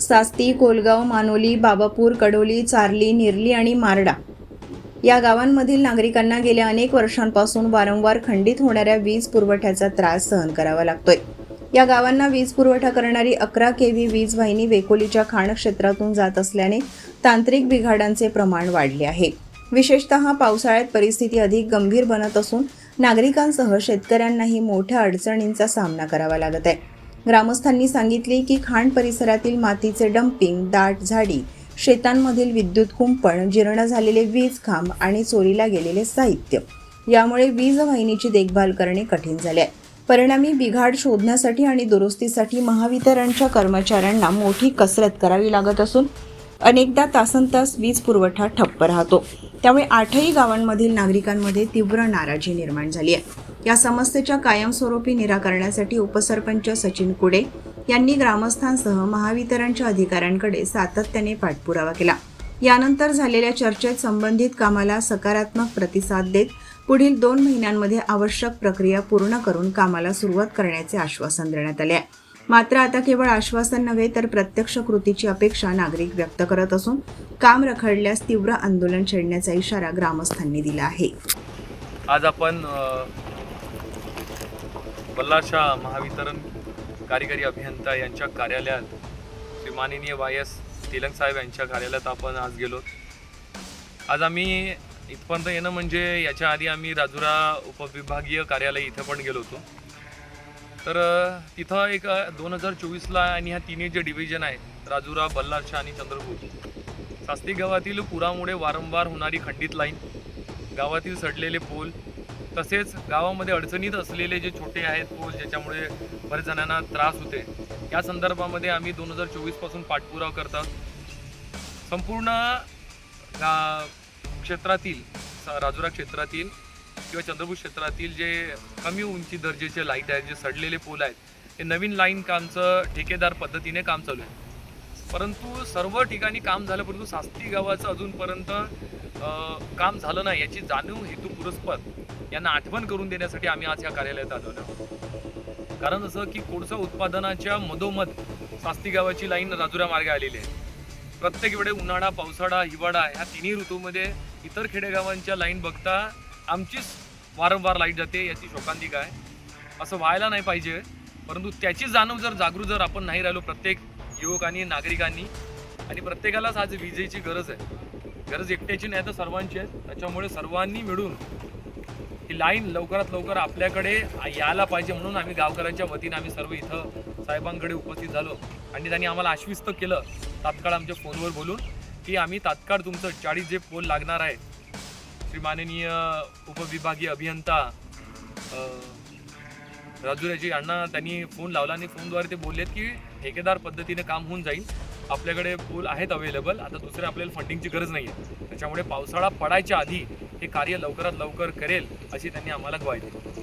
सास्ती, कोलगाव, मानोली, बाबापूर, कडोली, चारली, निरली आणि मारडा या गावांमधील नागरिकांना गेल्या अनेक वर्षांपासून वारंवार खंडित होणाऱ्या वीज पुरवठ्याचा त्रास सहन करावा लागतोय। या गावांना वीज पुरवठा करणारी 11 केव्ही वीज वाहिनी वेकोलीच्या खाण क्षेत्रातून जात असल्याने तांत्रिक बिघाडांचे प्रमाण वाढले आहे। विशेषतः पावसाळ्यात परिस्थिती अधिक गंभीर बनत असून नागरिकांसह शेतकऱ्यांनाही मोठ्या अडचणींचा सामना करावा लागत आहे। ग्रामस्थांनी सांगितले की खाण परिसरातील मातीचे डम्पिंग, दाट झाडी, शेतांमधील विद्युत कुंपण, जीर्ण झालेले वीज खांब आणि चोरीला गेलेले साहित्य यामुळे वीज वाहिनीची देखभाल करणे कठीण झाले आहे। परिणामी बिघाड शोधण्यासाठी आणि दुरुस्तीसाठी महावितरणच्या कर्मचाऱ्यांना मोठी कसरत करावी लागत असून अनेकदा तासनतास वीज पुरवठा ठप्प राहतो। त्यामुळे 8ही गावांमधील नागरिकांमध्ये तीव्र नाराजी निर्माण झाली आहे। या समस्येच्या कायमस्वरूपी निराकरणासाठी उपसरपंच सचिन कुडे यांनी ग्रामस्थांसह महावितरणच्या अधिकाऱ्यांकडे सातत्याने पाठपुरावा केला। यानंतर झालेल्या चर्चेत संबंधित कामाला सकारात्मक प्रतिसाद देत पुढील 2 महिन्यांमध्ये आवश्यक प्रक्रिया पूर्ण करून कामाला सुरुवात करण्याचे आश्वासन देण्यात आले आहे। मात्र आता केवळ आश्वासन नव्हे तर प्रत्यक्ष कृतीची अपेक्षा नागरिक व्यक्त करत असून काम रखडल्यास तीव्र आंदोलन छेडण्याचा इशारा ग्रामस्थांनी दिला आहे। आज आपण बल्लारशाह महावितरण कार्यकारी अभियंता यांच्या कार्यालयात श्री माननीय वायस तिलक साहेब यांच्या कार्यालयात आपण आज गेलो। आज आम्ही इथपर्यंत येणं म्हणजे याच्या आधी आम्ही राजुरा उपविभागीय कार्यालय इथं पण गेलो होतो। तर तिथं एक 2024ला आणि ह्या तिन्ही जे डिव्हिजन आहे राजुरा, बल्लारशाह आणि चंद्रपूर, सास्ती गावातील पुरामुळे वारंवार होणारी खंडित लाईन, गावातील सडलेले पोल, तसेच गावामध्ये अडचणीत असलेले जे छोटे आहेत पोल ज्याच्यामुळे बरेच जणांना त्रास होते, या संदर्भामध्ये आम्ही 2024 पाठपुरावा करतात। संपूर्ण क्षेत्रातील राजुरा क्षेत्रातील किंवा चंद्रपूर क्षेत्रातील जे कमी उंची दर्जाचे लाईट आहेत, जे सडलेले पोल आहेत, हे नवीन लाईन कामचं ठेकेदार पद्धतीने काम चालू आहे। परंतु सर्व ठिकाणी काम झालं, परंतु सास्ती गावाचं अजूनपर्यंत काम झालं नाही याची जाणीव हेतुपुरस्पर यांना आठवण करून देण्यासाठी आम्ही आज या कार्यालयात आलो आहोत। कारण असं की कोळसा उत्पादनाच्या मधोमध सास्ती गावाची लाईन राजुरा मार्गे आलेली आहे। प्रत्येक वेळे उन्हाळा, पावसाळा, हिवाळा ह्या तिन्ही ऋतूमध्ये इतर खेडेगावांच्या लाईन बघता आमचीच वारंवार लाईट जाते, याची शोकांतिका आहे। असं व्हायला नाही पाहिजे, परंतु त्याची जाणीव जर आपण नाही राहिलो प्रत्येक युवकांनी, नागरिकांनी, आणि प्रत्येकालाच आज विजेची गरज आहे। गरज एकट्याची नाही तर सर्वांची आहे। त्याच्यामुळे सर्वांनी मिळून ही लाईन लवकरात लवकर आपल्याकडे यायला पाहिजे, म्हणून आम्ही गावकऱ्यांच्या वतीने आम्ही सर्व इथं साहेबांकडे उपस्थित झालो आणि त्यांनी आम्हाला आश्वस्त केलं तात्काळ आमच्या फोनवर बोलून की आम्ही तात्काळ तुमचं 40 जे पोल लागणार आहे, श्री माननीय उपविभागीय अभियंता राजुराजी अण्णा त्यांनी फोन लावला आणि फोनद्वारे ते बोललेत की ठेकेदार पद्धतीने काम होऊन जाईल, आपल्याकडे पोल आहेत अवेलेबल, आता दुसरे आपल्याला फंडिंगची गरज नाही आहे, त्याच्यामुळे पावसाळा पडायच्या आधी हे कार्य लवकरात लवकर करेल अशी त्यांनी आम्हाला ग्वाही दिली।